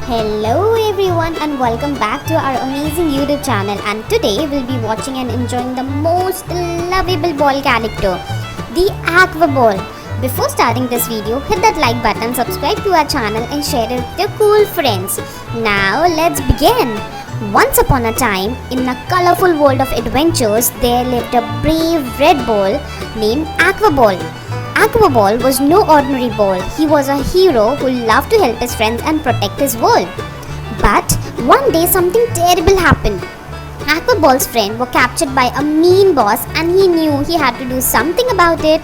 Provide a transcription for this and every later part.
Hello everyone and welcome back to our amazing YouTube channel, and today we'll be watching and enjoying the most lovable ball character, the Aqua Ball. Before starting this video, hit that like button, subscribe to our channel and share it with your cool friends. Now let's begin. Once upon a time, in a colorful world of adventures, there lived a brave red ball named Aqua Ball. Aqua Ball was no ordinary ball. He was a hero who loved to help his friends and protect his world. But one day something terrible happened. Aqua Ball's friends were captured by a mean boss and he knew he had to do something about it.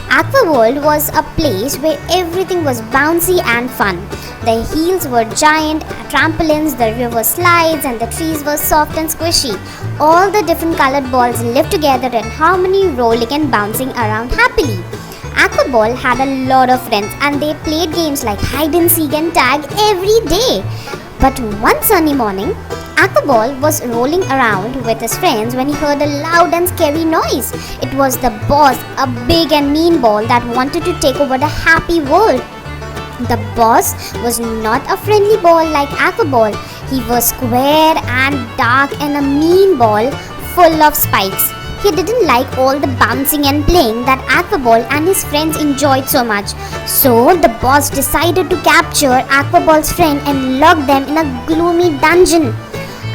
Aqua World was a place where everything was bouncy and fun. The hills were giant trampolines, the river slides, and the trees were soft and squishy. All the different colored balls lived together in harmony, rolling and bouncing around happily. Aqua Ball had a lot of friends and they played games like hide and seek and tag every day. But one sunny morning, Aqua Ball was rolling around with his friends when he heard a loud and scary noise. It was the boss, a big and mean ball that wanted to take over the happy world. The boss was not a friendly ball like Aqua Ball. He was square and dark and a mean ball full of spikes. He didn't like all the bouncing and playing that Aqua Ball and his friends enjoyed so much. So the boss decided to capture Aqua Ball's friend and lock them in a gloomy dungeon.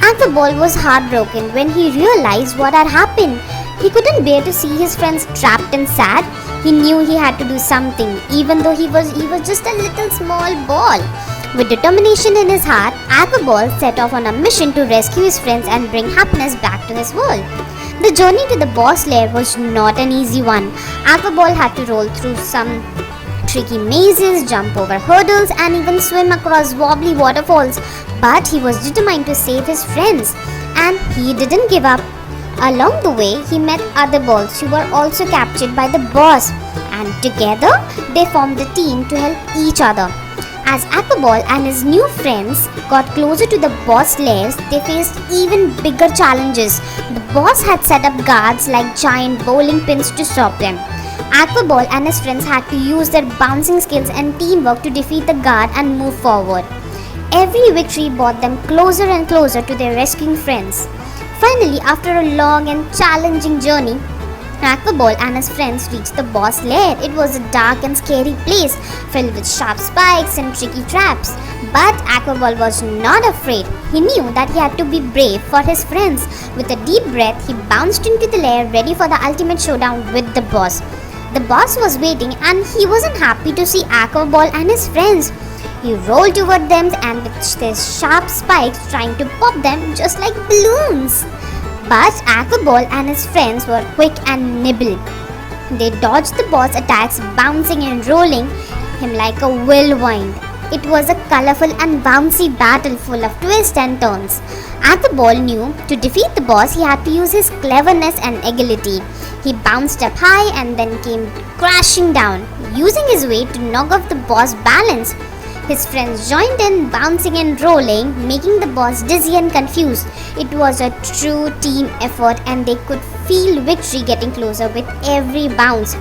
Aqua Ball was heartbroken when he realized what had happened. He couldn't bear to see his friends trapped and sad. He knew he had to do something, even though he was just a little small ball. With determination in his heart, Aqua Ball set off on a mission to rescue his friends and bring happiness back to his world. The journey to the boss lair was not an easy one. Aqua Ball had to roll through some tricky mazes, jump over hurdles, and even swim across wobbly waterfalls. But he was determined to save his friends, and he didn't give up. Along the way, he met other balls who were also captured by the boss, and together they formed a team to help each other. As Aqua Ball and his new friends got closer to the boss lairs, they faced even bigger challenges. The boss had set up guards like giant bowling pins to stop them. Aqua Ball and his friends had to use their bouncing skills and teamwork to defeat the guard and move forward. Every victory brought them closer and closer to their rescuing friends. Finally, after a long and challenging journey, Aqua Ball and his friends reached the boss lair. It was a dark and scary place filled with sharp spikes and tricky traps. But Aqua Ball was not afraid. He knew that he had to be brave for his friends. With a deep breath, he bounced into the lair ready for the ultimate showdown with the boss. The boss was waiting and he wasn't happy to see Aqua Ball and his friends. He rolled toward them and with his sharp spikes trying to pop them just like balloons. But Aqua Ball and his friends were quick and nimble. They dodged the boss attacks, bouncing and rolling him like a whirlwind. It was a colorful and bouncy battle full of twists and turns. Aqua Ball knew to defeat the boss he had to use his cleverness and agility. He bounced up high and then came crashing down, using his weight to knock off the boss' balance. His friends joined in, bouncing and rolling, making the boss dizzy and confused. It was a true team effort and they could feel victory getting closer with every bounce.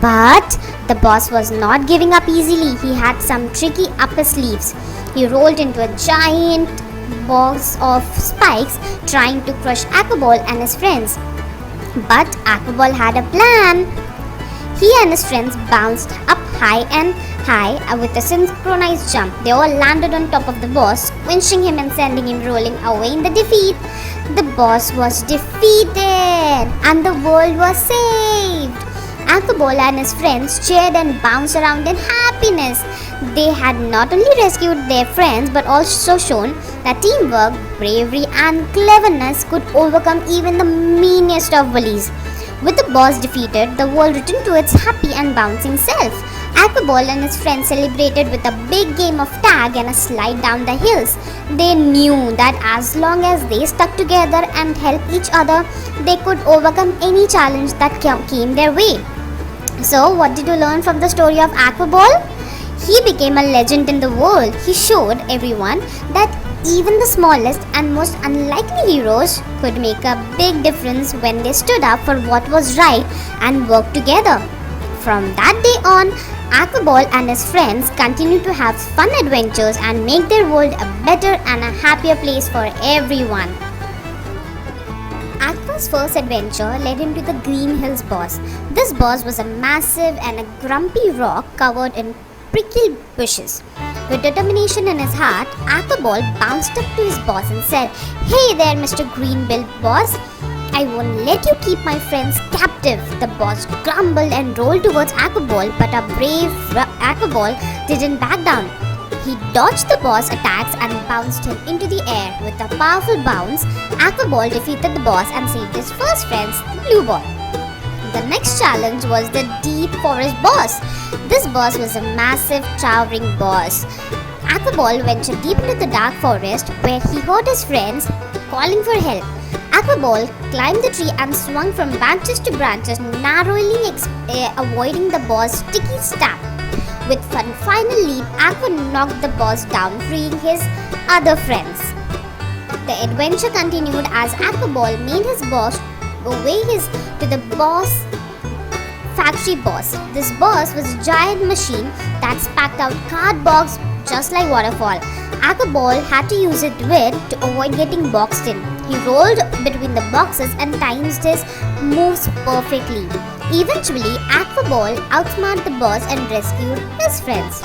But the boss was not giving up easily. He had some tricky up his sleeves. He rolled into a giant box of spikes trying to crush Aqua Ball and his friends. But Aqua Ball had a plan. He and his friends bounced up high with a synchronized jump. They all landed on top of the boss, squishing him and sending him rolling away in the defeat. The boss was defeated and the world was saved. Aqua Ball and his friends cheered and bounced around in happiness. They had not only rescued their friends but also shown that teamwork, bravery and cleverness could overcome even the meanest of bullies. With the boss defeated, the world returned to its happy and bouncing self. Aqua Ball and his friends celebrated with a big game of tag and a slide down the hills. They knew that as long as they stuck together and helped each other, they could overcome any challenge that came their way. So, what did you learn from the story of Aqua Ball? He became a legend in the world. He showed everyone that even the smallest and most unlikely heroes could make a big difference when they stood up for what was right and worked together. From that day on, Aqua Ball and his friends continue to have fun adventures and make their world a better and a happier place for everyone. Aqua's first adventure led him to the Green Hills boss. This boss was a massive and a grumpy rock covered in prickly bushes. With determination in his heart, Aqua Ball bounced up to his boss and said, "Hey there, Mr. Greenbill boss. I won't let you keep my friends captive." The boss grumbled and rolled towards Aqua Ball, but our brave Aqua Ball didn't back down. He dodged the boss' attacks and bounced him into the air. With a powerful bounce, Aqua Ball defeated the boss and saved his first friends, the Blue Ball. The next challenge was the Deep Forest boss. This boss was a massive, towering boss. Aqua Ball ventured deep into the dark forest where he heard his friends calling for help. Aqua Ball climbed the tree and swung from branches to branches, narrowly avoiding the boss' sticky stab. With one final leap, Aqua knocked the boss down, freeing his other friends. The adventure continued as Aqua Ball made his boss away to the boss factory boss. This boss was a giant machine that spat out cardboards just like waterfall. Aqua Ball had to use its wit to avoid getting boxed in. He rolled between the boxes and timed his moves perfectly. Eventually, Aqua Ball outsmarted the boss and rescued his friends.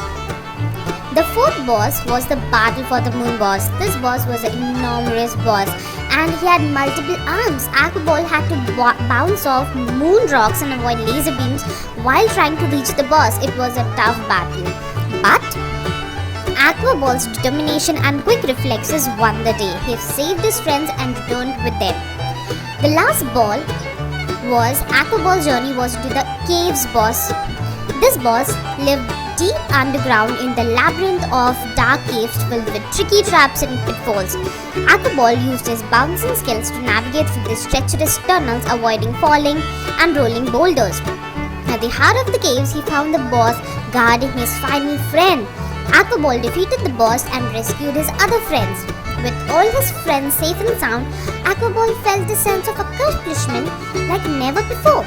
The fourth boss was the Battle for the Moon boss. This boss was an enormous boss and he had multiple arms. Aqua Ball had to bounce off moon rocks and avoid laser beams while trying to reach the boss. It was a tough battle. But Aqua Ball's determination and quick reflexes won the day. He saved his friends and returned with them. The last ball was Aqua Ball's journey was to the caves boss. This boss lived deep underground in the labyrinth of dark caves filled with tricky traps and pitfalls. Aqua Ball used his bouncing skills to navigate through these treacherous tunnels, avoiding falling and rolling boulders. At the heart of the caves, he found the boss guarding his final friend. Aqua Ball defeated the boss and rescued his other friends. With all his friends safe and sound, Aqua Ball felt a sense of accomplishment like never before.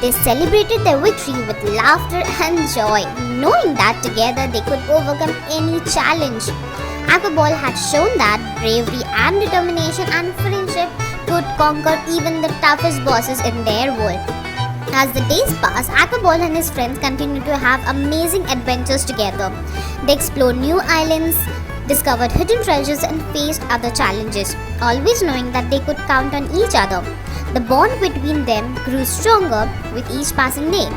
They celebrated their victory with laughter and joy, knowing that together they could overcome any challenge. Aqua Ball had shown that bravery and determination and friendship could conquer even the toughest bosses in their world. As the days passed, Aqua Ball and his friends continued to have amazing adventures together. They explored new islands, discovered hidden treasures and faced other challenges, always knowing that they could count on each other. The bond between them grew stronger with each passing day.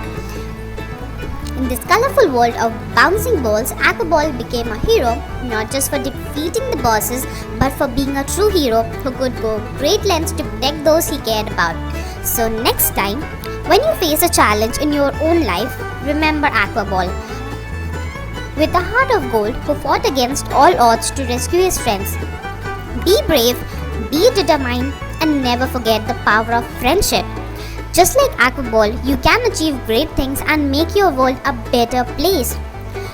In this colorful world of bouncing balls, Aqua Ball became a hero, not just for defeating the bosses, but for being a true hero who could go great lengths to protect those he cared about. So next time, when you face a challenge in your own life, remember Aqua Ball. With a heart of gold, who fought against all odds to rescue his friends. Be brave, be determined, and never forget the power of friendship. Just like Aqua Ball, you can achieve great things and make your world a better place.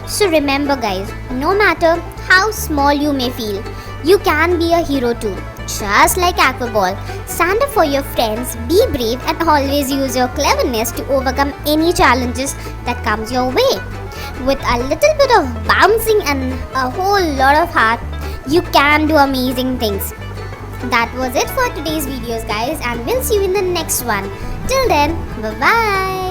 So remember guys, no matter how small you may feel, you can be a hero too. Just like Aqua Ball, stand up for your friends, be brave and always use your cleverness to overcome any challenges that comes your way. With a little bit of bouncing and a whole lot of heart, you can do amazing things. That was it for today's videos guys, and we'll see you in the next one. Till then, bye bye.